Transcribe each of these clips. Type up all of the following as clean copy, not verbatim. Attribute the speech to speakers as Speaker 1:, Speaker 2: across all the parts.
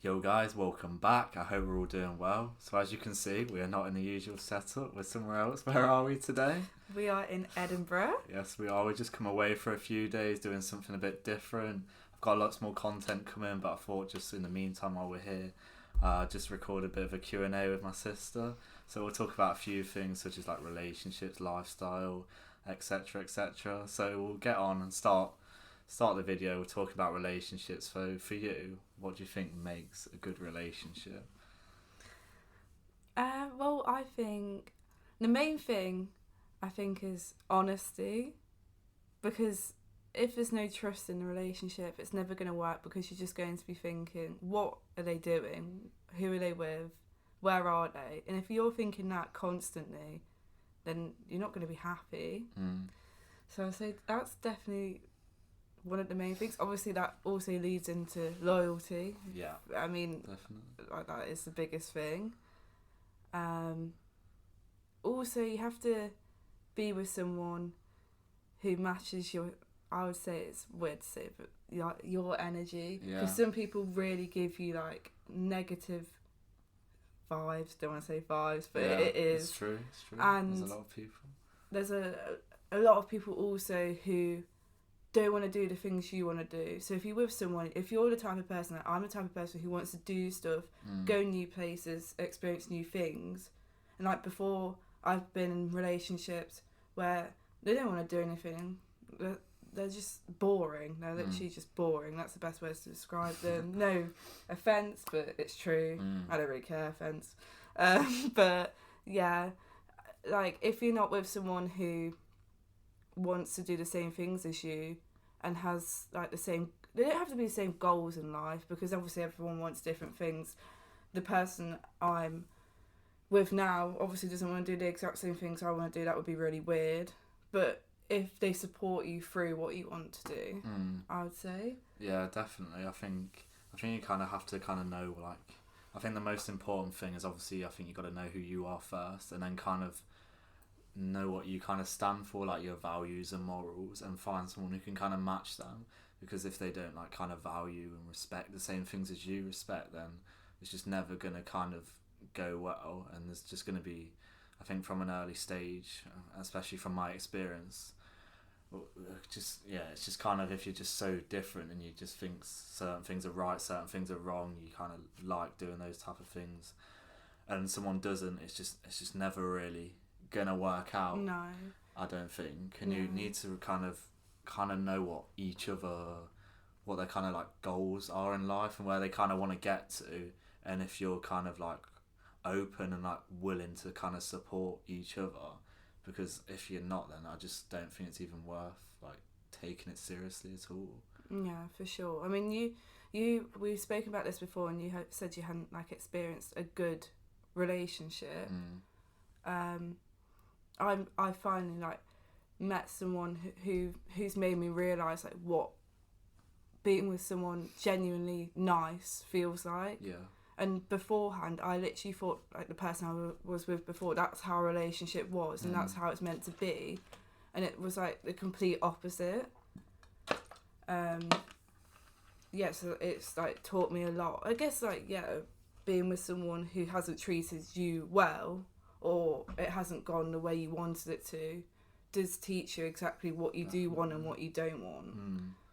Speaker 1: Yo guys, welcome back. I hope we're all doing well. So as you can see, we are not in the usual setup. We're somewhere else. Where are we today?
Speaker 2: We are in Edinburgh.
Speaker 1: Yes, we are. We just come away for a few days doing something a bit different. I've got lots more content coming, but I thought just in the meantime while we're here, just record a bit of a Q&A with my sister. So we'll talk about a few things such as like relationships, lifestyle, etc, etc. So we'll get on and start the video. We'll talk about relationships. So for you, what do you think makes a good relationship?
Speaker 2: Well, I think the main thing is honesty, because if there's no trust in the relationship, it's never going to work, because you're just going to be thinking, what are they doing? Who are they with? Where are they? And if you're thinking that constantly, then you're not going to be happy. So I say that's definitely one of the main things. Obviously, that also leads into loyalty.
Speaker 1: Yeah.
Speaker 2: I mean,
Speaker 1: Definitely.
Speaker 2: like, that is the biggest thing. Also, you have to be with someone who matches your, I would say it's weird to say, but your energy.
Speaker 1: Yeah.
Speaker 2: Because some people really give you like negative vibes. Don't want to say vibes, but
Speaker 1: Yeah,
Speaker 2: it is.
Speaker 1: It's true.
Speaker 2: And
Speaker 1: there's a lot of people.
Speaker 2: There's a lot of people also who don't want to do the things you want to do. So if you're with someone, if you're the type of person, like I'm the type of person who wants to do stuff, go new places, experience new things, and like before, I've been in relationships where they don't want to do anything. They're just boring. They're literally just boring. That's the best way to describe them. No offense, but it's true. I don't really care, offense. But yeah, like if you're not with someone who wants to do the same things as you and has like the same, they don't have to be the same goals in life, because obviously everyone wants different things. The person I'm with now obviously doesn't want to do the exact same things I want to do. That would be really weird. But if they support you through what you want to do, I would say.
Speaker 1: Yeah, definitely. I think you kind of have to kind of know, like, I think the most important thing is obviously I think you got to know who you are first, and then kind of know what you kind of stand for, like your values and morals, and find someone who can kind of match them. Because if they don't like kind of value and respect the same things as you respect, then it's just never gonna kind of go well. And there's just gonna be, I think from an early stage, especially from my experience, it's just kind of, if you're just so different and you just think certain things are right, certain things are wrong, you kind of like doing those type of things, and someone doesn't, it's just never really gonna work out.
Speaker 2: No,
Speaker 1: I don't think. And you need to kind of know what each other, what their kind of like goals are in life and where they kind of want to get to, and if you're kind of like open and like willing to kind of support each other. Because if you're not, then I just don't think it's even worth like taking it seriously at all.
Speaker 2: Yeah, for sure. I mean, we've spoken about this before, and you said you hadn't like experienced a good relationship. I finally like met someone who's made me realise like what being with someone genuinely nice feels like.
Speaker 1: Yeah.
Speaker 2: And beforehand, I literally thought like the person I was with before, that's how a relationship was, and that's how it's meant to be, and it was like the complete opposite. Yeah, so it's like taught me a lot. I guess like being with someone who hasn't treated you well, or it hasn't gone the way you wanted it to, does teach you exactly what you do want and what you don't want.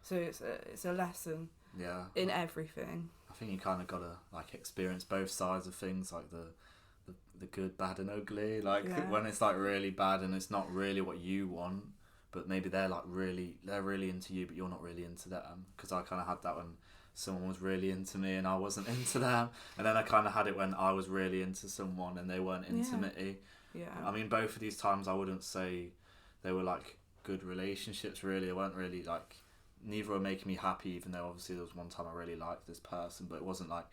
Speaker 2: So it's a lesson.
Speaker 1: Yeah.
Speaker 2: In everything.
Speaker 1: I think you kind of gotta like experience both sides of things, like the good, bad, and ugly. Like when it's like really bad and it's not really what you want, but maybe they're really into you, but you're not really into them. Because I kind of had that when someone was really into me and I wasn't into them, and then I kind of had it when I was really into someone and they weren't into me.
Speaker 2: Yeah.
Speaker 1: I mean, both of these times I wouldn't say they were like good relationships. Really, they weren't really like. Neither were making me happy, even though obviously there was one time I really liked this person, but it wasn't like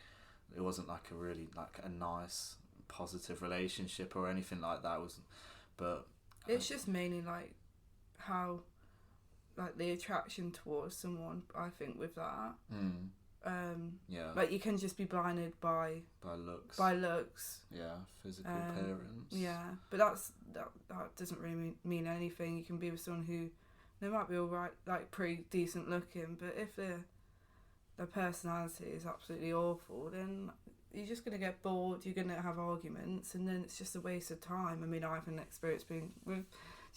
Speaker 1: a really like a nice positive relationship or anything like that. It wasn't, but
Speaker 2: it's just mainly like how like the attraction towards someone, I think, with that. Like you can just be blinded by looks.
Speaker 1: Yeah, physical appearance.
Speaker 2: Yeah, but that doesn't really mean anything. You can be with someone who they might be alright, like pretty decent looking, but if they're their personality is absolutely awful, then you're just going to get bored, you're going to have arguments, and then it's just a waste of time. I mean, I haven't experienced being with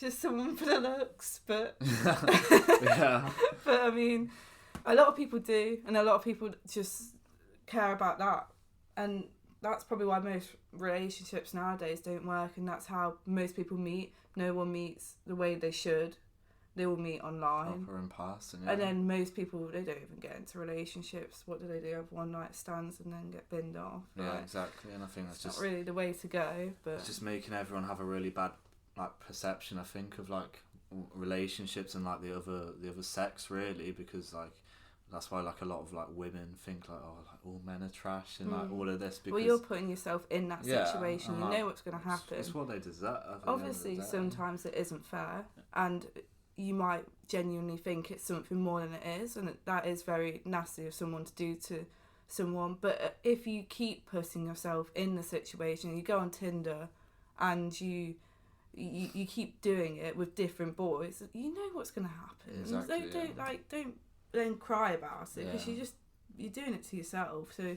Speaker 2: just someone for the looks, but
Speaker 1: Yeah.
Speaker 2: but I mean, a lot of people do, and a lot of people just care about that, and that's probably why most relationships nowadays don't work, and that's how most people meet. No one meets the way they should. They all meet online.
Speaker 1: Proper in person, yeah.
Speaker 2: And then most people, they don't even get into relationships. What do? Have one night stands and then get binned off.
Speaker 1: Yeah,
Speaker 2: right?
Speaker 1: exactly. And I think that's
Speaker 2: It's
Speaker 1: just
Speaker 2: not really the way to go. But
Speaker 1: it's just making everyone have a really bad like perception, I think, of like relationships and like the other sex, really, because like that's why like a lot of like women think like, oh, like all men are trash and like all of this, because
Speaker 2: well, you're putting yourself in that situation. You
Speaker 1: like,
Speaker 2: know what's going to happen.
Speaker 1: It's what they deserve.
Speaker 2: Obviously, sometimes it isn't fair, and you might genuinely think it's something more than it is, and that is very nasty of someone to do to someone. But if you keep putting yourself in the situation, you go on Tinder and you keep doing it with different boys, you know what's going to happen.
Speaker 1: Exactly,
Speaker 2: Don't then cry about it, because
Speaker 1: Yeah.
Speaker 2: you're doing it to yourself. So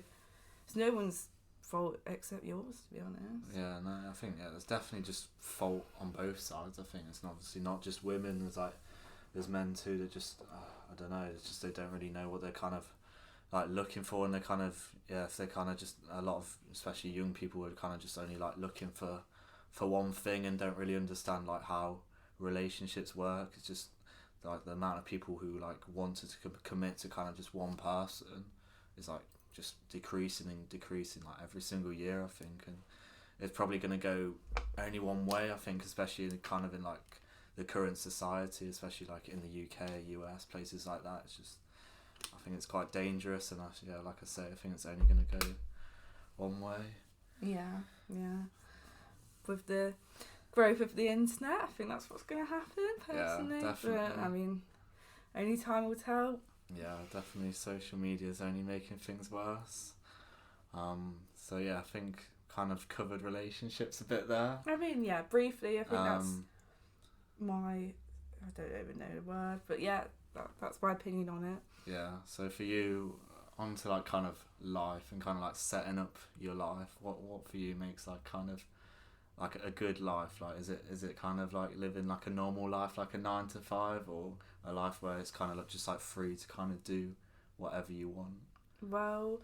Speaker 2: it's no one's fault except yours, to be honest.
Speaker 1: Yeah, no, I think there's definitely just fault on both sides. I think it's obviously not just women. There's men too that just I don't know. It's just they don't really know what they're kind of like looking for, and they're kind of if they're kind of just a lot of especially young people are kind of just only like looking for one thing and don't really understand like how relationships work. It's just like the amount of people who like wanted to commit to kind of just one person is like just decreasing like every single year, I think, and it's probably going to go only one way, I think, especially in kind of in like the current society, especially like in the UK, US, places like that. It's just, I think it's quite dangerous, and like I say, I think it's only going to go one way.
Speaker 2: Yeah. With the growth of the internet, I think that's what's going to happen, personally.
Speaker 1: Yeah, definitely.
Speaker 2: But I mean, only time will tell.
Speaker 1: Yeah, definitely social media is only making things worse. So yeah, I think kind of covered relationships a bit there.
Speaker 2: I mean, yeah, briefly, I think that's I don't even know the word, but yeah, that's my opinion on it.
Speaker 1: Yeah, so for you, onto like kind of life and kind of like setting up your life, what for you makes like kind of like a good life? Like is it kind of like living like a normal life, like a 9 to 5, or a life where it's kind of like just like free to kind of do whatever you want?
Speaker 2: Well,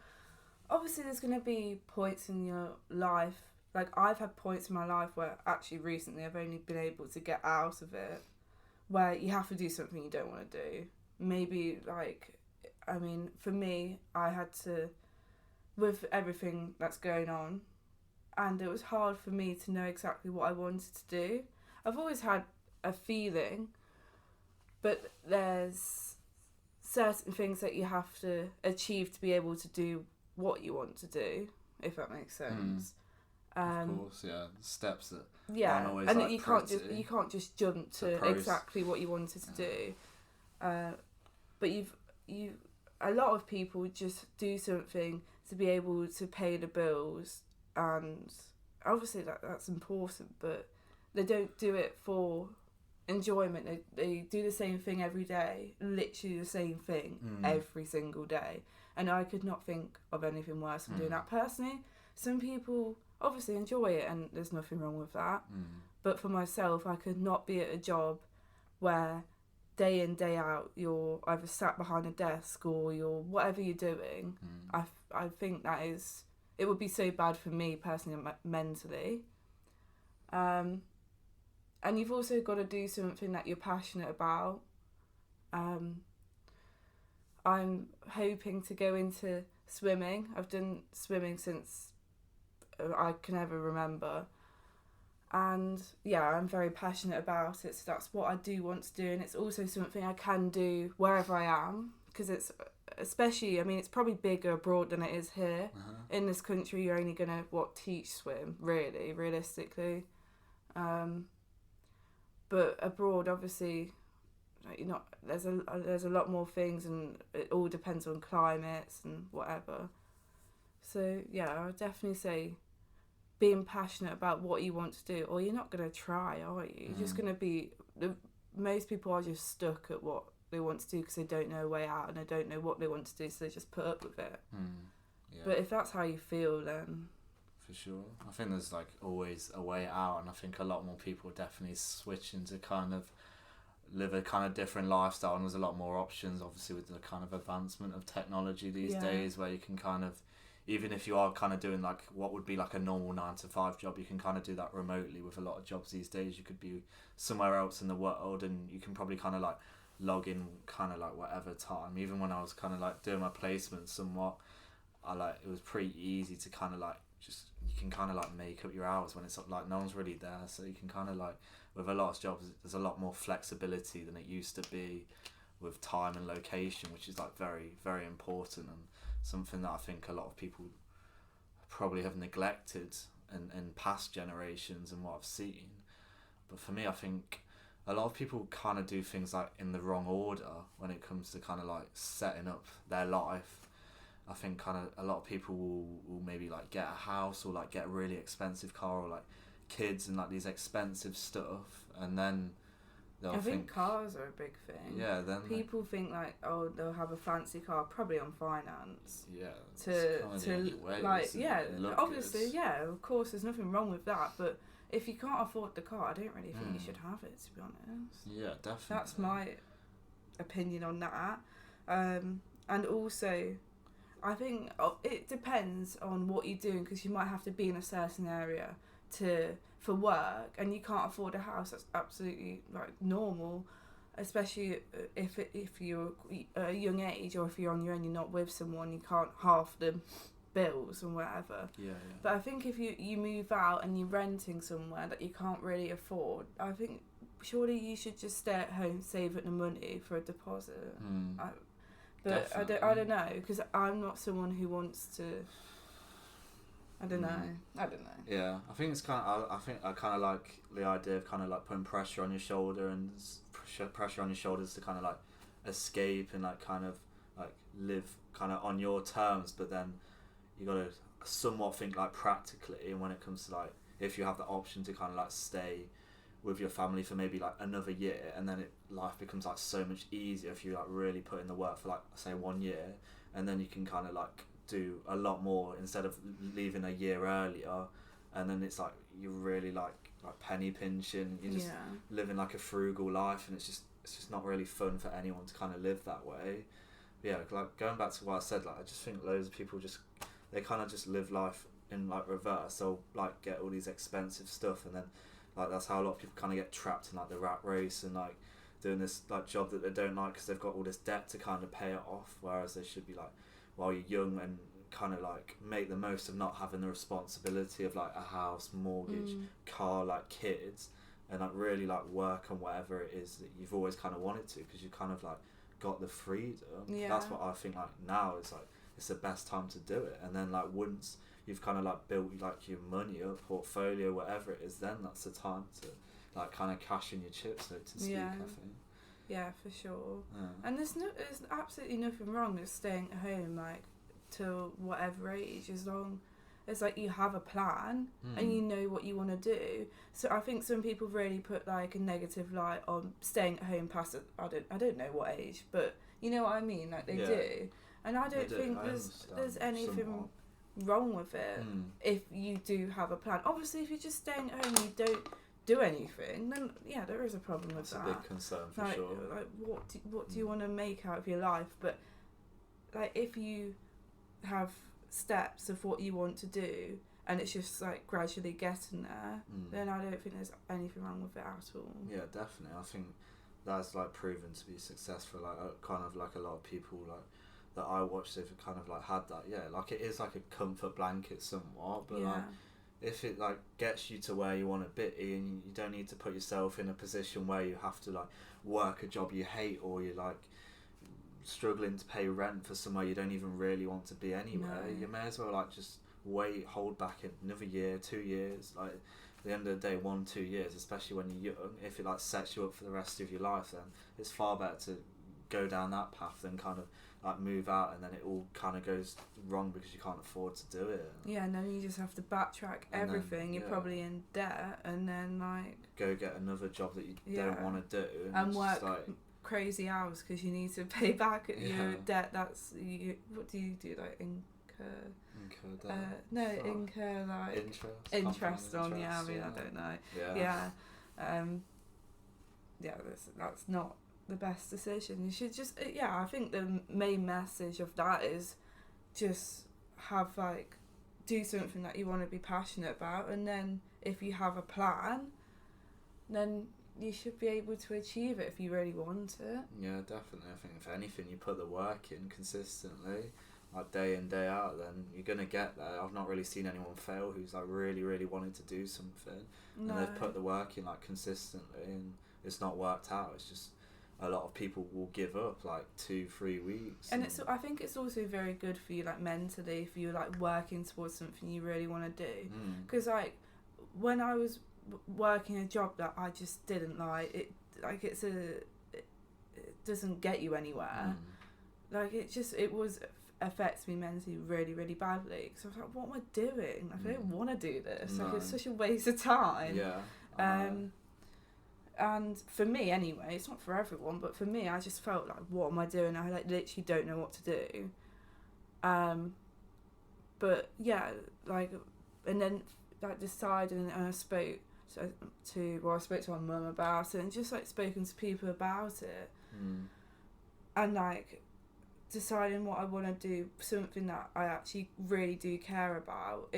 Speaker 2: obviously there's going to be points in your life, like I've had points in my life where actually recently I've only been able to get out of it, where you have to do something you don't want to do. Maybe like, I mean, for me, I had to, with everything that's going on, and it was hard for me to know exactly what I wanted to do. I've always had a feeling, but there's certain things that you have to achieve to be able to do what you want to do, if that makes sense.
Speaker 1: Of course, yeah. Steps that
Speaker 2: yeah,
Speaker 1: aren't always
Speaker 2: and
Speaker 1: like
Speaker 2: you can't just jump to exactly what you wanted to do. But a lot of people just do something to be able to pay the bills, and obviously that's important, but they don't do it for enjoyment. They do the same thing every day, literally the same thing every single day, and I could not think of anything worse than doing that personally. Some people obviously enjoy it, and there's nothing wrong with that, but for myself, I could not be at a job where day in day out you're either sat behind a desk or you're whatever you're doing. I think that is, it would be so bad for me personally and mentally. And you've also got to do something that you're passionate about. I'm hoping to go into swimming. I've done swimming since I can ever remember. And yeah, I'm very passionate about it, so that's what I do want to do, and it's also something I can do wherever I am, because it's, especially, I mean, it's probably bigger abroad than it is here. In this country, you're only gonna teach swim, realistically, but abroad, obviously, you're not, there's a lot more things, and it all depends on climates and whatever. So yeah, I would definitely say being passionate about what you want to do, or you're not going to try, are you? You're just going to be, most people are just stuck at what they want to do because they don't know a way out and they don't know what they want to do, so they just put up with it.
Speaker 1: Yeah.
Speaker 2: But if that's how you feel, then
Speaker 1: for sure, I think there's like always a way out, and I think a lot more people are definitely switching to kind of live a kind of different lifestyle, and there's a lot more options obviously with the kind of advancement of technology these days, where you can kind of, even if you are kind of doing like what would be like a normal 9-to-5 job, you can kind of do that remotely. With a lot of jobs these days, you could be somewhere else in the world and you can probably kind of like log in kind of like whatever time. Even when I was kind of like doing my placement somewhat, it was pretty easy to kind of like just, you can kind of like make up your hours when it's like no one's really there, so you can kind of like, with a lot of jobs there's a lot more flexibility than it used to be with time and location, which is like very, very important, and something that I think a lot of people probably have neglected in past generations and what I've seen. But for me, I think a lot of people kind of do things like in the wrong order when it comes to kind of like setting up their life. I think kind of a lot of people will maybe like get a house or like get a really expensive car or like kids and like these expensive stuff, and then
Speaker 2: I think cars are a big thing.
Speaker 1: Yeah, then
Speaker 2: people think like, oh, they'll have a fancy car, probably on finance.
Speaker 1: Yeah.
Speaker 2: To like, yeah, obviously, good. Yeah, of course, there's nothing wrong with that. But if you can't afford the car, I don't really think you should have it. To be honest.
Speaker 1: Yeah, definitely.
Speaker 2: That's my opinion on that. And also, I think it depends on what you're doing, because you might have to be in a certain area for work, and you can't afford a house. That's absolutely like normal, especially if you're at a young age, or if you're on your own, you're not with someone, you can't half the bills and whatever.
Speaker 1: Yeah.
Speaker 2: But I think if you move out and you're renting somewhere that you can't really afford, I think surely you should just stay at home, save up the money for a deposit. But definitely. I don't know, because I'm not someone who wants to. I don't know.
Speaker 1: Yeah, I think it's kind of. I think I kind of like the idea of kind of like putting pressure on your shoulder and pressure on your shoulders to kind of like escape and like kind of like live kind of on your terms. But then you got to somewhat think like practically, and when it comes to like, if you have the option to kind of like stay with your family for maybe like another year, and then life becomes like so much easier if you like really put in the work for like say 1 year, and then you can kind of like do a lot more instead of leaving a year earlier, and then it's like you're really like penny pinching, you're just living like a frugal life, and it's just not really fun for anyone to kind of live that way. But yeah, like going back to what I said, like I just think loads of people they kind of just live life in like reverse. They'll like get all these expensive stuff, and then like that's how a lot of people kind of get trapped in like the rat race and like doing this like job that they don't like because they've got all this debt to kind of pay it off, whereas they should be like, while you're young, and kind of like make the most of not having the responsibility of like a house, mortgage, car, like kids, and like really like work on whatever it is that you've always kind of wanted to, because you kind of like got the freedom. That's what I think like now is like it's the best time to do it. And then like once you've kind of like built like your money up, portfolio, whatever it is, then that's the time to like kind of cash in your chips, so to speak. I think.
Speaker 2: Yeah, for sure. And there's absolutely nothing wrong with staying at home like till whatever age, as long as like you have a plan and you know what you want to do. So I think some people really put like a negative light on staying at home past I don't know what age, but you know what I mean, like they do. And I don't think there's anything wrong with it if you do have a plan. Obviously, if you're just staying at home and you don't do anything, then yeah, there is a problem with that.
Speaker 1: That's a big concern for sure.
Speaker 2: Like, what do you want to make out of your life? But like, if you have steps of what you want to do, and it's just like gradually getting there, then I don't think there's anything wrong with it at all.
Speaker 1: Yeah, definitely. I think that's like proven to be successful. Like kind of like a lot of people like that I watched, they've kind of like had that. Yeah, like it is like a comfort blanket somewhat, but like, if it like gets you to where you want to be, and you don't need to put yourself in a position where you have to like work a job you hate, or you're like struggling to pay rent for somewhere you don't even really want to be anyway, you may as well like just hold back another year, 2 years. Like at the end of the day, 1-2 years, especially when you're young, if it like sets you up for the rest of your life, then it's far better to go down that path than kind of like move out and then it all kind of goes wrong because you can't afford to do it.
Speaker 2: Yeah, and then you just have to backtrack everything. You're probably in debt, and then like
Speaker 1: go get another job that you don't want to do,
Speaker 2: and work
Speaker 1: like
Speaker 2: crazy hours because you need to pay back your debt. That's you. What do you do? Like incur
Speaker 1: debt.
Speaker 2: Incur like interest on. Yeah, I mean, I don't know. Yeah. That's not the best decision. You should just I think the main message of that is just have like do something that you want to be passionate about, and then if you have a plan, then you should be able to achieve it if you really want it.
Speaker 1: Yeah, definitely. I think if anything, you put the work in consistently, like day in, day out, then you're going to get there. I've not really seen anyone fail who's like really, really wanted to do something, and they've put the work in like consistently, and it's not worked out. It's just a lot of people will give up like 2-3 weeks.
Speaker 2: And I think it's also very good for you like mentally if you're like working towards something you really want to do. Because like when I was working a job that I just didn't like, it doesn't get you anywhere. Like it affects me mentally really, really badly. Because I was like, what am I doing? Like I don't want to do this.
Speaker 1: No.
Speaker 2: Like it's such a waste of time.
Speaker 1: Yeah.
Speaker 2: And for me anyway, it's not for everyone, but for me I just felt like, what am I doing? I like literally don't know what to do. But yeah, like, and then like decided, and I spoke to my mum about it, and just like spoken to people about it, and like deciding what I want to do, something that I actually really do care about.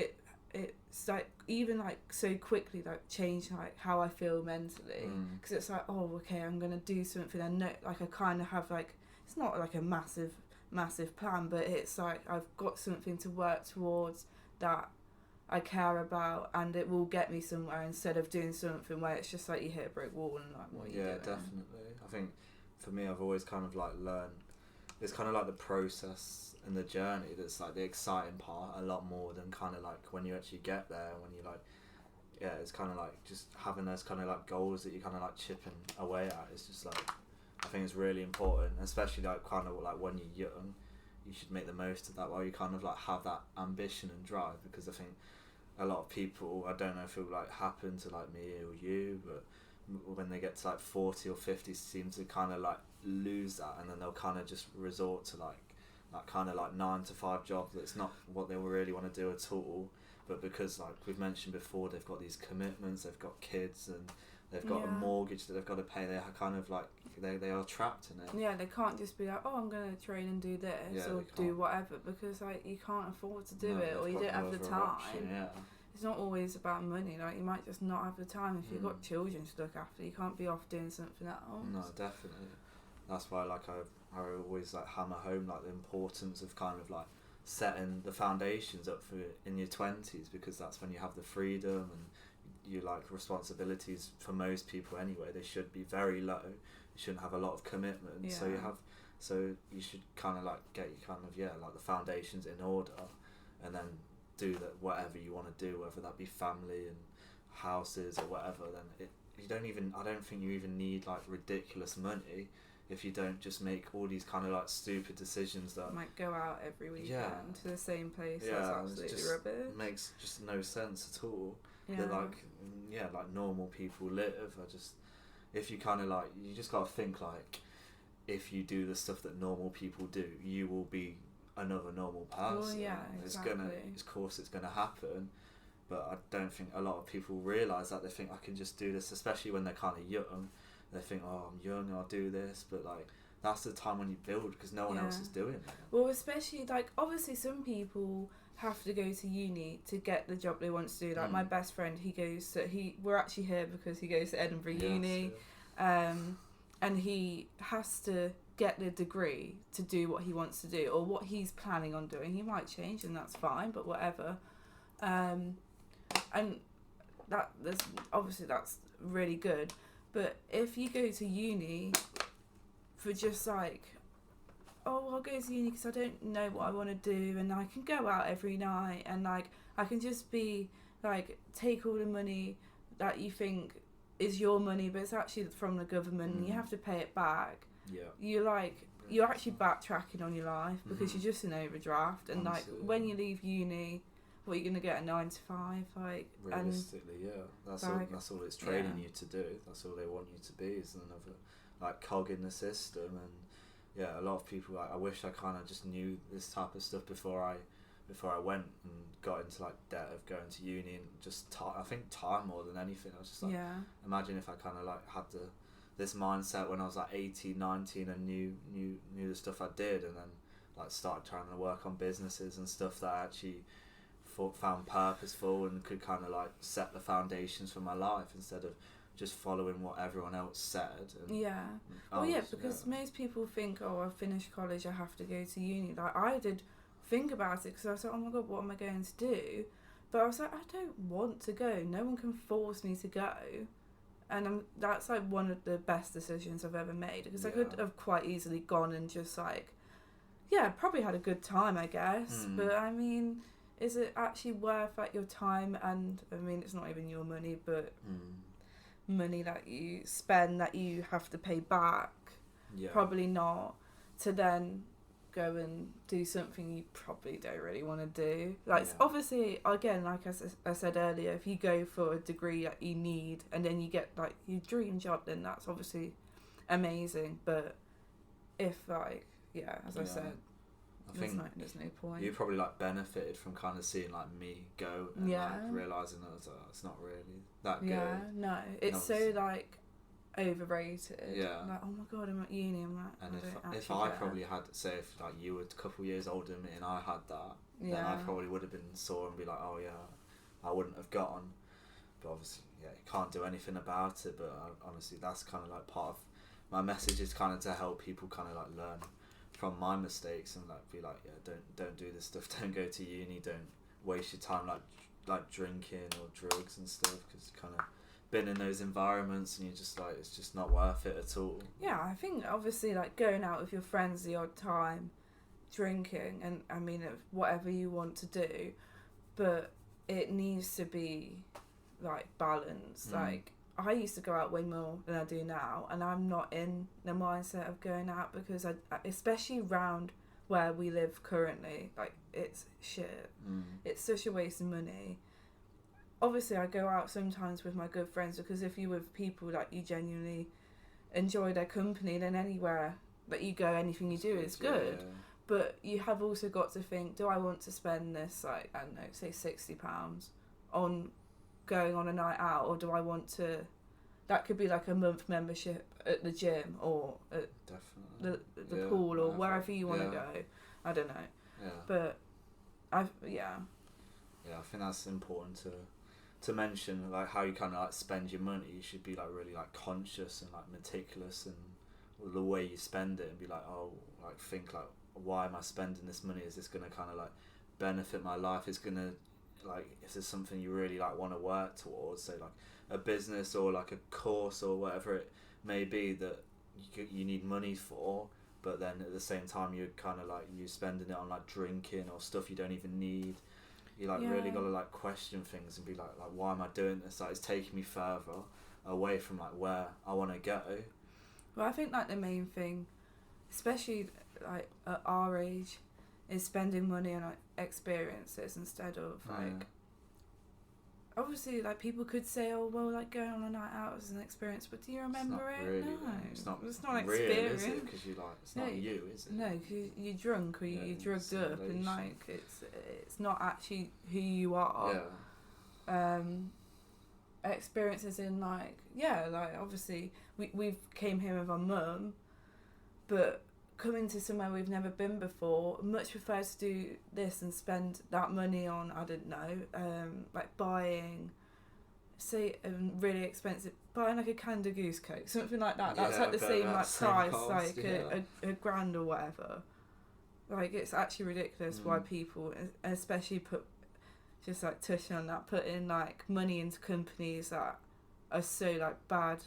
Speaker 2: It's like even like so quickly like changed like how I feel mentally, because it's like, oh okay, I'm gonna do something. I know like I kind of have like, it's not like a massive plan, but it's like I've got something to work towards that I care about, and it will get me somewhere, instead of doing something where it's just like you hit a brick wall and like, what are you doing?
Speaker 1: Definitely. I think for me, I've always kind of like learned, it's kind of like the process and the journey that's like the exciting part a lot more than kind of like when you actually get there, when you like, it's kind of like just having those kind of like goals that you kind of like chipping away at. It's just like, I think it's really important, especially like kind of like when you're young, you should make the most of that while you kind of like have that ambition and drive, because I think a lot of people, I don't know if it will like happen to like me or you, but when they get to like 40 or 50 seem to kind of like lose that, and then they'll kind of just resort to like that kind of like 9-to-5 job that's not what they really want to do at all, but because like we've mentioned before, they've got these commitments, they've got kids, and they've got a mortgage that they've got to pay. They are kind of like they are trapped in it.
Speaker 2: Yeah, they can't just be like, oh, I'm gonna train and do this or do whatever, because like you can't afford to do it, or you don't have the time.
Speaker 1: Option,
Speaker 2: It's not always about money. Like you might just not have the time if you've got children to look after. You can't be off doing something else.
Speaker 1: No, definitely. That's why like I always like hammer home like the importance of kind of like setting the foundations up for in your 20s, because that's when you have the freedom, and you like responsibilities for most people anyway, they should be very low. You shouldn't have a lot of commitment, so you should kind of like get your kind of like the foundations in order, and then do that whatever you want to do, whether that be family and houses or whatever. Then I don't think you even need like ridiculous money if you don't just make all these kind of like stupid decisions that
Speaker 2: might go out every weekend to the same place. That's absolutely rubbish.
Speaker 1: Makes just no sense at all. That like normal people live. If you kind of like, you just gotta think like, if you do the stuff that normal people do, you will be another normal person.
Speaker 2: Well, yeah, exactly.
Speaker 1: Of course it's gonna happen, but I don't think a lot of people realise that. They think I can just do this, especially when they're kind of young. They think, oh, I'm young, I'll do this, but like that's the time when you build, because no one else is doing it.
Speaker 2: Well, especially like obviously some people have to go to uni to get the job they want to do. Like my best friend, we're actually here because he goes to Edinburgh uni, and he has to get the degree to do what he wants to do or what he's planning on doing. He might change, and that's fine, but whatever. And that's really good. But if you go to uni for just like, oh, I'll go to uni because I don't know what I want to do, and I can go out every night, and like I can just be like, take all the money that you think is your money, but it's actually from the government, and you have to pay it back. You're actually backtracking on your life, because you're just in overdraft, and honestly, like when you leave uni, what are you gonna get, a 9-to-5? Like
Speaker 1: realistically, that's all it's training you to do. That's all they want you to be, is like cog in the system. And yeah, a lot of people, like, I wish I kind of just knew this type of stuff before I went and got into like debt of going to uni, and just I think time more than anything. I was just like, imagine if I kind of like had this mindset when I was like 18, 19 and knew the stuff I did, and then like started trying to work on businesses and stuff that I actually found purposeful and could kind of like set the foundations for my life instead of just following what everyone else said. And
Speaker 2: because most people think, oh, I've finished college, I have to go to uni. Like, I did think about it because I was like, oh my god, what am I going to do? But I was like, I don't want to go. No one can force me to go. And that's like one of the best decisions I've ever made, because I could have quite easily gone and just like, probably had a good time, I guess. But I mean, is it actually worth like your time? And I mean, it's not even your money, but money that you spend that you have to pay back. Probably not. To then go and do something you probably don't really want to do. Like, obviously, again, like I said earlier, if you go for a degree that you need and then you get like your dream job, then that's obviously amazing. But if like, as I said, there's no point.
Speaker 1: You probably like benefited from kind of seeing like me go and like realising that it's not really that good.
Speaker 2: No, it's so like overrated. Like, oh my god, I'm at uni. I'm like,
Speaker 1: and if I probably had, say, if like you were a couple of years older than me and I had that, then I probably would have been sore and be like, oh yeah, I wouldn't have gone. But obviously, you can't do anything about it. But honestly, that's kind of like part of my message, is kind of to help people kind of like learn from my mistakes and like be like, don't do this stuff. Don't go to uni. Don't waste your time like drinking or drugs and stuff, because kind of been in those environments and you're just like, it's just not worth it at all.
Speaker 2: I think obviously like going out with your friends the odd time, drinking, and I mean whatever you want to do, but it needs to be like balanced. Like, I used to go out way more than I do now, and I'm not in the mindset of going out, because I especially around where we live currently, like, it's shit. It's such a waste of money. Obviously, I go out sometimes with my good friends, because if you're with people that you genuinely enjoy their company, then anywhere that you go, anything you do is good. But you have also got to think, do I want to spend this, like, I don't know, say £60 on going on a night out, or do I want to, that could be like a month membership at the gym or at the pool or wherever you want to go. I don't know. But I
Speaker 1: think that's important to mention, like how you kind of like spend your money. You should be like really like conscious and like meticulous and the way you spend it, and be like, oh, like think like, why am I spending this money? Is this gonna kind of like benefit my life? Is gonna, like, if there's something you really like want to work towards, say like a business or like a course or whatever it may be that you need money for, but then at the same time you're kind of like, you're spending it on like drinking or stuff you don't even need. You like really got to like question things and be like why am I doing this? Like, it's taking me further away from like where I want to go.
Speaker 2: Well, I think like the main thing, especially like at our age, is spending money on like experiences instead of like, obviously like people could say, oh well, like going on a night out is an experience, but do you remember it?
Speaker 1: Really,
Speaker 2: no,
Speaker 1: it's not
Speaker 2: an
Speaker 1: real,
Speaker 2: experience,
Speaker 1: is it? Because you like, it's not you, is it?
Speaker 2: No, because you're drunk or you're drugged up, and like it's not actually who you are. Experiences in like obviously we've came here with our mum, but coming to somewhere we've never been before, much prefer to do this and spend that money on, I don't know, like buying, say, really expensive, buying like a Canada Goose Coke, something like that. That's like the same like price, cost, like a grand or whatever. Like, it's actually ridiculous why people, especially just like touching on that, put in like money into companies that are so like bad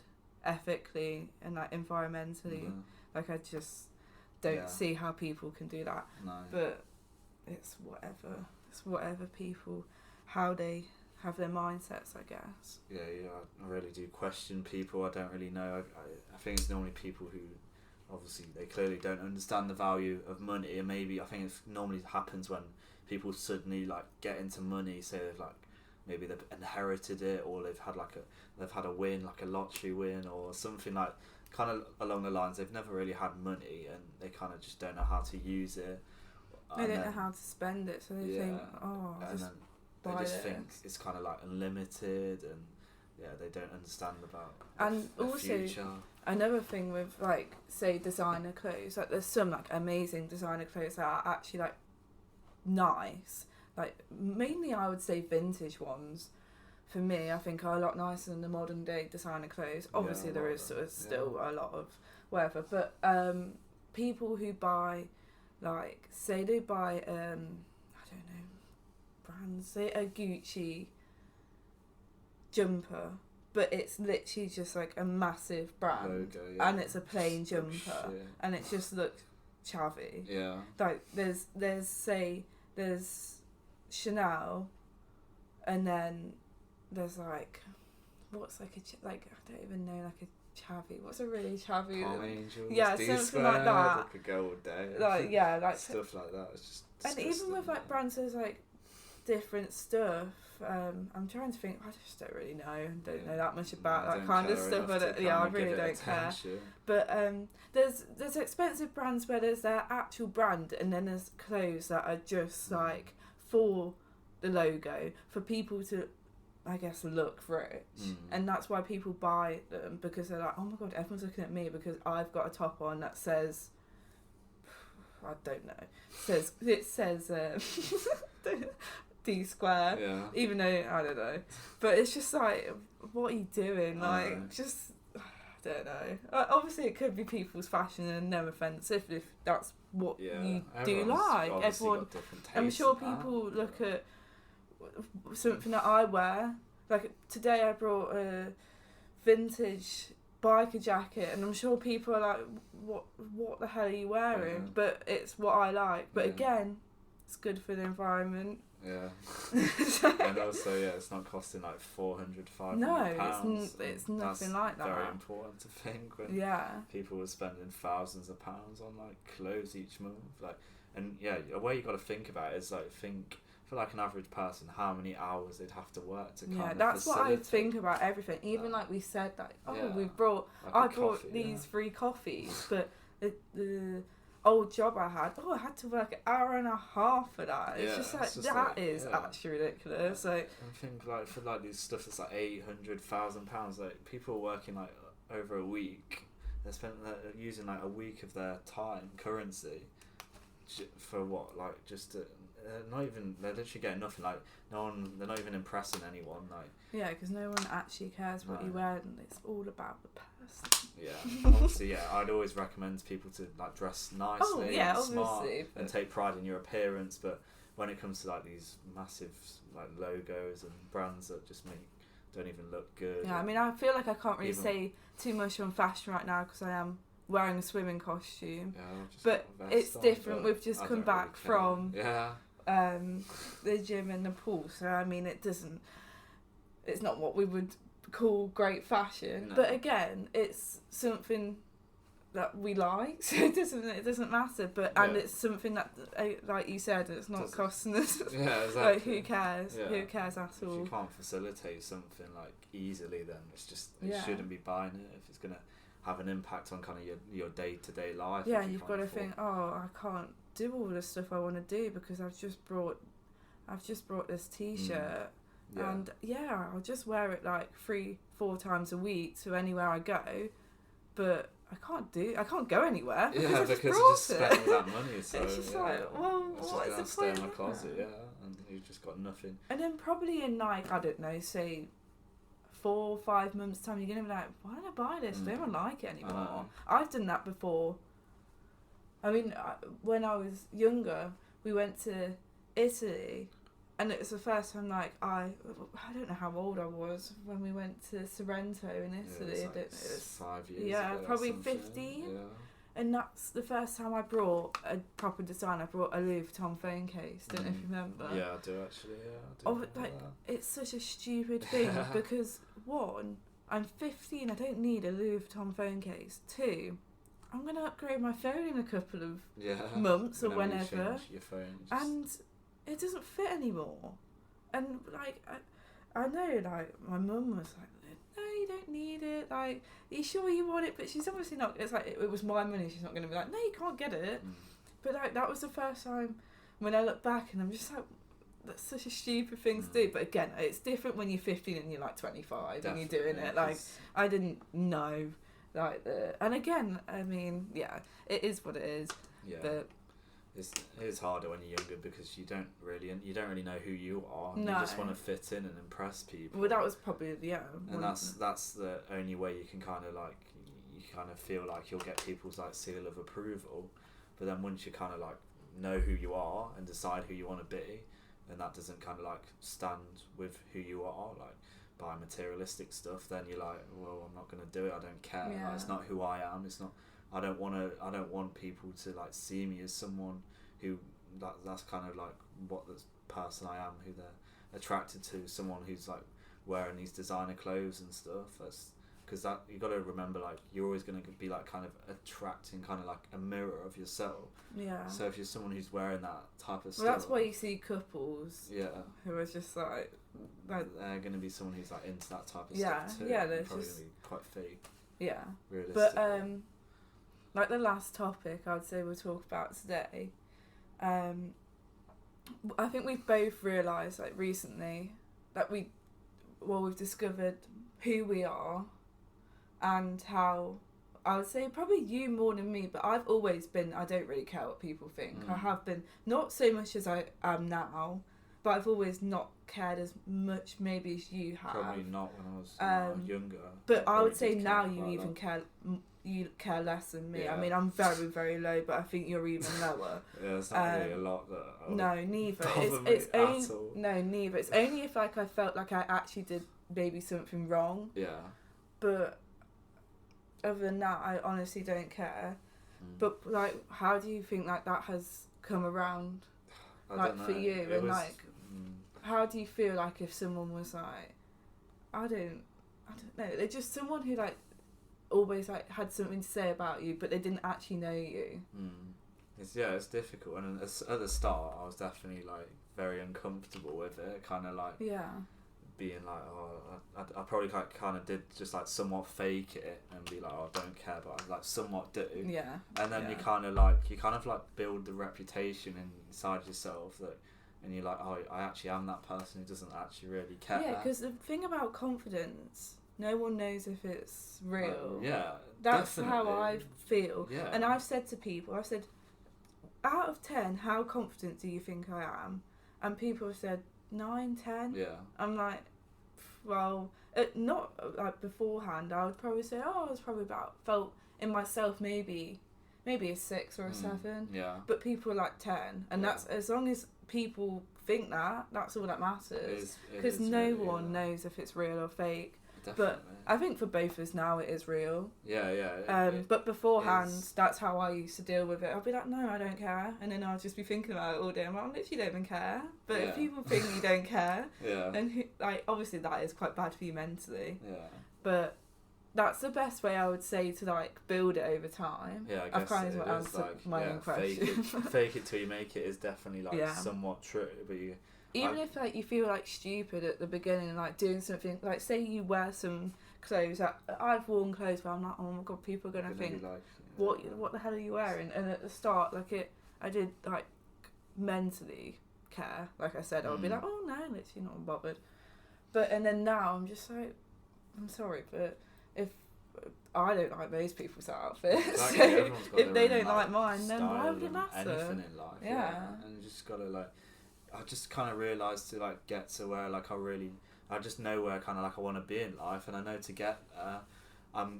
Speaker 2: ethically and like environmentally. Like, I just don't see how people can do that.
Speaker 1: No.
Speaker 2: But it's whatever people, how they have their mindsets, I guess.
Speaker 1: I really do question people. I don't really know. I think it's normally people who, obviously, they clearly don't understand the value of money, and maybe I think it normally happens when people suddenly like get into money. Say they've like, maybe they've inherited it, or they've had a win, like a lottery win or something like kind of along the lines they've never really had money and they kind of just don't know how to use it.
Speaker 2: They don't know how to spend it, so they think, oh,
Speaker 1: and
Speaker 2: just
Speaker 1: then they just
Speaker 2: this.
Speaker 1: think it's kind of like unlimited, and they don't understand about
Speaker 2: and
Speaker 1: the
Speaker 2: also
Speaker 1: future.
Speaker 2: Another thing with like say designer clothes, like there's some like amazing designer clothes that are actually like nice, like mainly I would say vintage ones. For me, I think are a lot nicer than the modern day designer clothes. Obviously, there is sort of still a lot of whatever, but people who buy, like, say they buy, I don't know, brands, say a Gucci jumper, but it's literally just like a massive brand,
Speaker 1: logo,
Speaker 2: and it's a plain jumper, and it just looks chavvy.
Speaker 1: Yeah.
Speaker 2: Like there's Chanel, and then there's like, what's like like I don't even know, like a chavvy. What's a really chavvy?
Speaker 1: Palm Angels,
Speaker 2: yeah, something like that.
Speaker 1: Could go all day.
Speaker 2: Like like
Speaker 1: stuff like that. It's just
Speaker 2: and even with like brands, there's like different stuff. I'm trying to think. I just don't really know. I don't know that much about that kind of stuff. I really don't care. But there's expensive brands where there's their actual brand, and then there's clothes that are just like for the logo, for people to, I guess, look rich. And that's why people buy them, because they're like, oh my god, everyone's looking at me because I've got a top on that says, I don't know, it says D square, even though I don't know, but it's just like, what are you doing? Like, just, I don't know. Obviously it could be people's fashion, and no offence if that's what you do like. Everyone, I'm sure people look at something that I wear, like today I brought a vintage biker jacket, and I'm sure people are like, what the hell are you wearing? But it's what I like. But again, it's good for the environment.
Speaker 1: Yeah. And also, it's not costing like £400, £500.
Speaker 2: It's nothing like that.
Speaker 1: Very important to think when people were spending thousands of pounds on like clothes each month. Like, and a way you got to think about it is like, think for like an average person how many hours they'd have to work to kind of
Speaker 2: that's what I think about everything. Even like we said, like, I brought these free coffees, but the old job I had had to work an hour and a half for that. It's just like, that is actually ridiculous. So I
Speaker 1: think like for like these stuff that's like £800,000, like people are working like over a week. They're using like a week of their time, currency, for what? Like just to, they're literally getting nothing. Like they're not even impressing anyone. Like
Speaker 2: because no one actually cares what you wear, and it's all about the person.
Speaker 1: Obviously, I'd always recommend people to like dress nicely, and smart, and take pride in your appearance. But when it comes to like these massive like logos and brands that just don't even look good.
Speaker 2: I mean, I feel like I can't really say too much on fashion right now because I am wearing a swimming costume. But it's different. We've just come back from the gym and the pool, so I mean, it's not what we would call great fashion, but again, it's something that we like, so it doesn't matter. But and it's something that, like you said, it's not costing us.
Speaker 1: Exactly.
Speaker 2: Like, who cares? Who cares at all?
Speaker 1: If you can't facilitate something like easily, then it's just shouldn't be buying it if it's gonna have an impact on kind of your day-to-day life.
Speaker 2: You've got to think, I can't do all the stuff I want to do because I've just brought this t-shirt. And I'll just wear it like 3-4 times a week to anywhere I go, but I can't go anywhere because I just spent all that money. So it's just like, well, what's the point?
Speaker 1: Stay in my closet, and you've just got nothing.
Speaker 2: And then probably in like, I don't know, say 4 or 5 months time, you're gonna be like, why did I buy this? I don't like it anymore. I've done that before. I mean, when I was younger, we went to Italy. And it was the first time, like, I don't know how old I was when we went to Sorrento in Italy.
Speaker 1: It was 5 years ago,
Speaker 2: probably 15. And that's the first time I brought a proper design. I brought a Louis Vuitton phone case. Don't know if you remember.
Speaker 1: Yeah, I do actually.
Speaker 2: It's such a stupid thing because 1, I'm 15. I don't need a Louis Vuitton phone case. 2, I'm gonna upgrade my phone in a couple of months or whenever.
Speaker 1: Your phone,
Speaker 2: and it doesn't fit anymore. And like I know, like, my mum was like, no, you don't need it. Like, are you sure you want it? But she's obviously not. It's like, it was my money. She's not going to be like, no, you can't get it. But, like, that was the first time when I look back and I'm just like, that's such a stupid thing to do. But again, it's different when you're 15 and you're, like, 25 and you're doing it. Like, I didn't know, like, and again, I mean, yeah, it is what it is.
Speaker 1: Yeah.
Speaker 2: But
Speaker 1: it is harder when you're younger because you don't really know who you are.
Speaker 2: No.
Speaker 1: You just want to fit in and impress people.
Speaker 2: Well, that was probably
Speaker 1: and that's the only way you can kind of like you kind of feel like you'll get people's like seal of approval. But then once you kind of like know who you are and decide who you want to be, then that doesn't kind of like stand with who you are, like by materialistic stuff. Then you're like, well, I'm not going to do it. I don't care.
Speaker 2: Yeah.
Speaker 1: Like, it's not who I am. It's not. I don't want people to like see me as someone who that's kind of like what the person I am, who they're attracted to, someone who's like wearing these designer clothes and stuff. That's because that you got to remember, like you're always going to be like kind of attracting kind of like a mirror of yourself.
Speaker 2: Yeah.
Speaker 1: So if you're someone who's wearing that type of stuff,
Speaker 2: Well, that's why you see couples.
Speaker 1: Yeah.
Speaker 2: Who are just like
Speaker 1: they're going to be someone who's like into that type of
Speaker 2: yeah,
Speaker 1: stuff too.
Speaker 2: Yeah,
Speaker 1: they're
Speaker 2: there's
Speaker 1: probably
Speaker 2: just
Speaker 1: going to be quite fake.
Speaker 2: Yeah.
Speaker 1: Realistically.
Speaker 2: But like the last topic I'd say we'll talk about today, I think we've both realised like recently that we've discovered who we are and how, I would say probably you more than me, but I've always been, I don't really care what people think. I have been, not so much as I am now, but I've always not cared as much maybe as you have.
Speaker 1: Probably not when I was younger.
Speaker 2: But I would say now you even care. You care less than me.
Speaker 1: Yeah.
Speaker 2: I mean, I'm very, very low, but I think you're even lower.
Speaker 1: Yeah, it's not really a lot that.
Speaker 2: No, neither. It's only no, neither. It's only if like I felt like I actually did maybe something wrong.
Speaker 1: Yeah.
Speaker 2: But other than that, I honestly don't care. But like, how do you think like that has come around? Like for you, and like, how do you feel like if someone was like, I don't know, they're just someone who like always like had something to say about you, but they didn't actually know you.
Speaker 1: It's difficult, and at the start I was definitely like very uncomfortable with it, kind of like being like, oh, I probably kind of did just like somewhat fake it and be like, oh, I don't care, but I like somewhat do.
Speaker 2: Yeah.
Speaker 1: And then you kind of like build the reputation inside yourself that, and you're like, oh, I actually am that person who doesn't actually really care.
Speaker 2: Yeah, because the thing about confidence, no one knows if it's real.
Speaker 1: Yeah,
Speaker 2: that's
Speaker 1: definitely.
Speaker 2: how I feel.
Speaker 1: Yeah.
Speaker 2: And I've said to people, I've said, out of 10, how confident do you think I am? And people have said 9, 10.
Speaker 1: Yeah.
Speaker 2: I'm like, well, not like beforehand. I would probably say, oh, I was probably felt in myself maybe a 6 or a 7.
Speaker 1: Yeah.
Speaker 2: But people are like 10, and that's as long as people think that, that's all that matters. Because no one knows if it's real or fake.
Speaker 1: Definitely.
Speaker 2: But I think for both of us now it is real.
Speaker 1: Yeah.
Speaker 2: But beforehand, that's how I used to deal with it. I'd be like, no, I don't care. And then I'll just be thinking about it all day. I'm like, I literally don't even care. But if people think you don't care, then like obviously that is quite bad for you mentally.
Speaker 1: Yeah.
Speaker 2: But that's the best way I would say to like build it over time.
Speaker 1: Yeah, I guess
Speaker 2: I've kind of answered
Speaker 1: like,
Speaker 2: my own question.
Speaker 1: Fake it till you make it is definitely like somewhat true, but
Speaker 2: even if like you feel like stupid at the beginning, like doing something, like say you wear some clothes that I've worn clothes where I'm like, oh my god, people are gonna think
Speaker 1: like,
Speaker 2: what the hell are you wearing? And at the start, like I did like mentally care. Like I said, I would be like, oh no, literally not bothered. And then now I'm just like, I'm sorry, but if I don't like those people's outfits,
Speaker 1: exactly.
Speaker 2: if they don't like mine, then why would it matter?
Speaker 1: Anything in life, and you just gotta like. I just kind of realised to like get to where like I just know where kind of like I want to be in life, and I know to get there,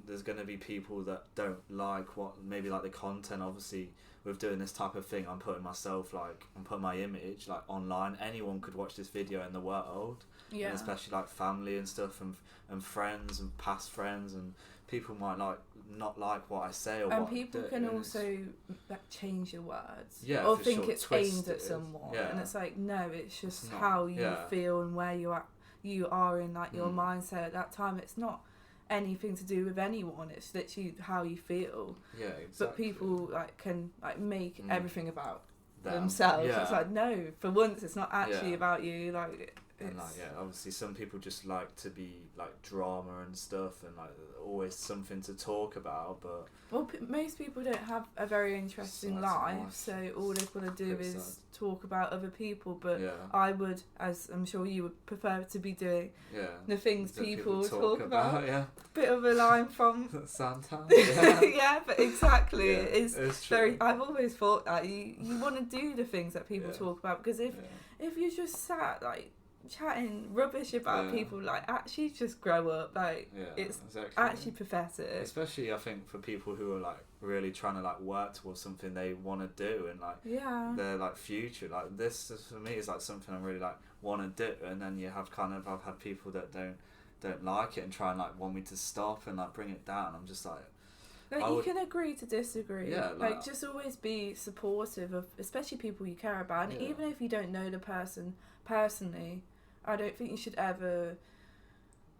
Speaker 1: there's going to be people that don't like what maybe like the content. Obviously, with doing this type of thing, I'm putting my image like online. Anyone could watch this video in the world, and especially like family and stuff, and friends and past friends, and people might like not like what I say or what I do.
Speaker 2: And people can also change your words,
Speaker 1: or
Speaker 2: think
Speaker 1: sure,
Speaker 2: it's aimed at someone, and it's like no, it's just how you feel and where you are in like your mindset at that time. It's not anything to do with anyone. It's literally how you feel.
Speaker 1: Yeah, exactly.
Speaker 2: But people like can like make everything about themselves. It's like no, for once it's not actually about you. Like
Speaker 1: And like, yeah, obviously some people just like to be like drama and stuff, and like always something to talk about. But
Speaker 2: most people don't have a very interesting life, so all they've got to do is talk about other people. But I would, as I'm sure you would, prefer to be doing the things people talk about. Yeah. Bit of a line from
Speaker 1: Santa.
Speaker 2: Yeah, but exactly, it's very. I've always thought that you want to do the things that people talk about, because if you just sat like chatting rubbish about people, like, actually just grow up, like, it's actually pathetic.
Speaker 1: Especially I think for people who are like really trying to like work towards something they want to do, and like their like future, like this for me is like something I really like want to do, and then you have kind of, I've had people that don't like it and try and like want me to stop and like bring it down. I'm just like
Speaker 2: you can agree to disagree.
Speaker 1: Yeah,
Speaker 2: like just always be supportive of, especially people you care about, and even if you don't know the person personally, I don't think you should ever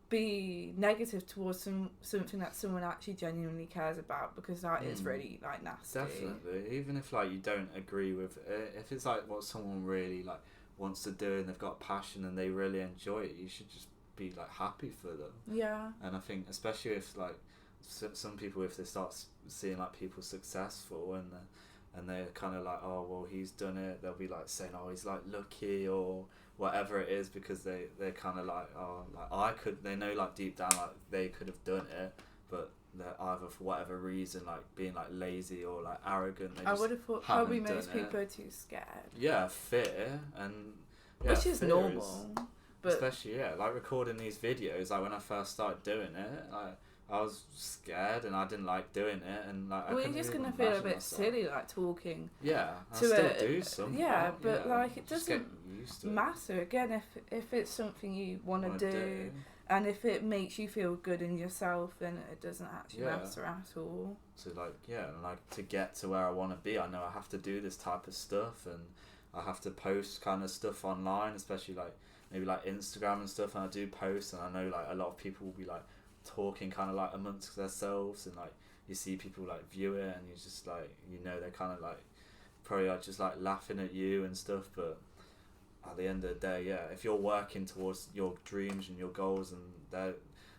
Speaker 2: be negative towards something that someone actually genuinely cares about, because that is really like nasty.
Speaker 1: Definitely, even if like you don't agree with it, if it's like what someone really like wants to do and they've got passion and they really enjoy it, you should just be like happy for them.
Speaker 2: Yeah.
Speaker 1: And I think especially if like some people, if they start seeing like people successful and they're kind of like, oh well, he's done it, they'll be like saying, oh, he's like lucky or whatever it is, because they're kind of like, oh, like they know like deep down like they could have done it, but they're either for whatever reason like being like lazy or like arrogant.
Speaker 2: I would have thought probably most people are too scared.
Speaker 1: Yeah, fear and
Speaker 2: which is normal. But
Speaker 1: especially like recording these videos, like when I first started doing it, like I was scared and I didn't like doing it, and like
Speaker 2: you're just gonna feel a bit silly like talking.
Speaker 1: Yeah, I still do some.
Speaker 2: Yeah, but like it doesn't matter. Again, if it's something you want to do, and if it makes you feel good in yourself, then it doesn't actually matter at all.
Speaker 1: So like to get to where I want to be, I know I have to do this type of stuff, and I have to post kind of stuff online, especially like maybe like Instagram and stuff. And I do post, and I know like a lot of people will be like talking kind of like amongst themselves, and like you see people like view it, and you just like, you know, they're kind of like probably like just like laughing at you and stuff, but at the end of the day, if you're working towards your dreams and your goals, and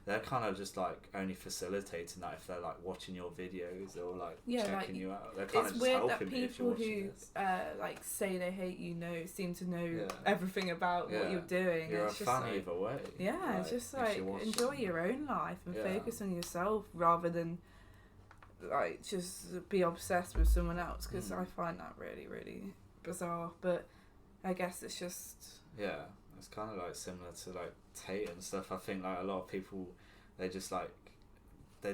Speaker 1: they're kind of just like only facilitating that if they're like watching your videos or like checking you out. They're kind of just helping me if you're watching. It's weird that people who
Speaker 2: like say they hate you seem to know everything about what you're doing.
Speaker 1: You're
Speaker 2: it's
Speaker 1: a fan either way.
Speaker 2: Yeah, like, it's just like enjoy your own life and focus on yourself rather than like just be obsessed with someone else, because I find that really, really bizarre. But I guess it's just
Speaker 1: it's kind of like similar to like Tate and stuff. I think like a lot of people, they just like they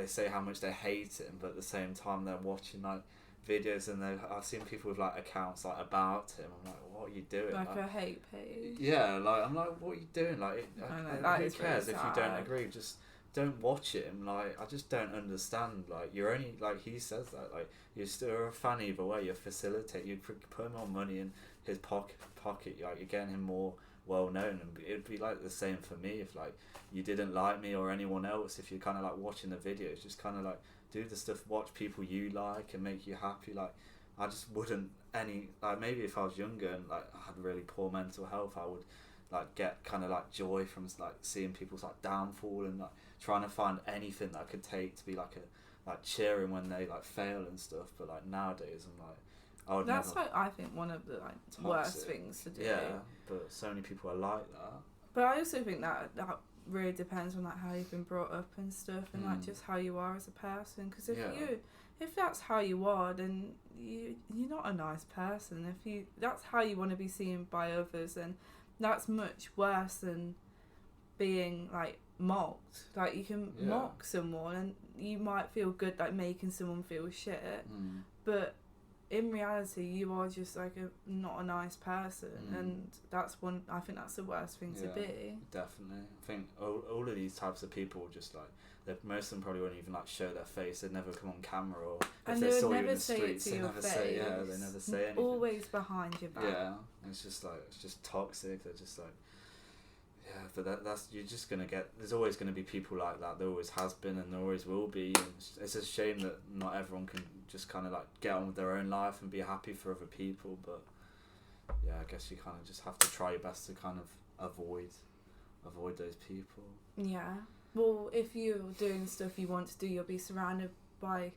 Speaker 1: say how much they hate him, but at the same time they're watching like videos, and I've seen people with like accounts like about him. I'm like, what are you doing?
Speaker 2: Like a hate page.
Speaker 1: Yeah, like I'm like, what are you doing? Like, who cares if you don't agree? Just don't watch him. Like, I just don't understand. Like, you're only like, he says that like you're still a fan either way. You facilitate. You put more money in his pocket. Like, you're getting him more well known, and it'd be like the same for me if like you didn't like me or anyone else. If you're kind of like watching the videos, just kind of like do the stuff, watch people you like and make you happy. Like, I just wouldn't like, maybe if I was younger and like I had really poor mental health, I would like get kind of like joy from like seeing people's like downfall, and like trying to find anything that I could take to be like cheering when they like fail and stuff. But like nowadays I'm like,
Speaker 2: that's like, I think one of the like worst things to do.
Speaker 1: Yeah, but so many people are like that.
Speaker 2: But I also think that really depends on like how you've been brought up and stuff, and like just how you are as a person. Because if that's how you are, then you're not a nice person. If that's how you want to be seen by others, then that's much worse than being like mocked. Like, you can mock someone and you might feel good like making someone feel shit, but in reality you are just like not a nice person, and I think that's the worst thing to be.
Speaker 1: Definitely. I think all of these types of people just like, most of them probably won't even like show their face. They'd never come on camera, or if they saw you in the streets, they never say anything.
Speaker 2: Always behind your back.
Speaker 1: Yeah, it's just toxic. They're just like, but that's you're just gonna get. There's always gonna be people like that. There always has been, and there always will be. And it's a shame that not everyone can just kind of like get on with their own life and be happy for other people. But I guess you kind of just have to try your best to kind of avoid those people.
Speaker 2: Yeah. Well, if you're doing stuff you want to do, you'll be surrounded by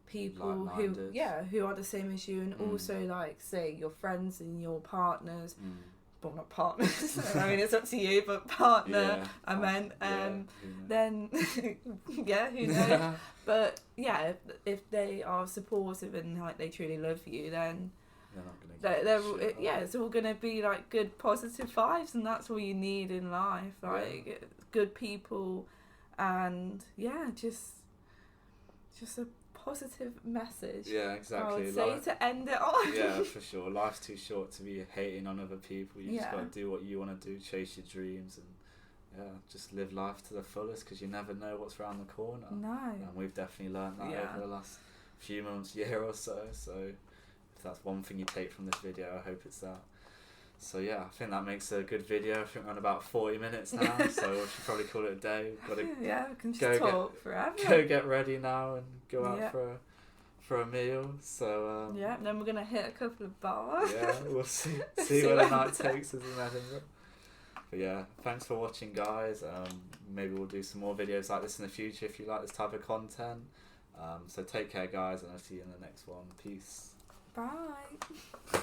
Speaker 2: people who are the same as you, and also like say your friends and your partners. Well, not partners. I mean, it's up to you, but partner. I meant. Then, who knows? But yeah, if they are supportive and like they truly love you, then it's all gonna be like good positive vibes, and that's all you need in life. Like good people, and just a positive message.
Speaker 1: Yeah, exactly.
Speaker 2: I would say to end it on.
Speaker 1: Yeah, for sure. Life's too short to be hating on other people. You just got to do what you want to do, chase your dreams, and just live life to the fullest, because you never know what's around the corner.
Speaker 2: No.
Speaker 1: And we've definitely learned that over the last few months, year or so. So if that's one thing you take from this video, I hope it's that. So yeah, I think that makes a good video. I think we're on about 40 minutes now, so we should probably call it a day. We've got to
Speaker 2: we can just talk forever.
Speaker 1: Go get ready now and go out for a meal. So
Speaker 2: and then we're gonna hit a couple of bars.
Speaker 1: Yeah, we'll see where the night takes us in Edinburgh. But yeah, thanks for watching, guys. Maybe we'll do some more videos like this in the future if you like this type of content. So take care, guys, and I'll see you in the next one. Peace.
Speaker 2: Bye.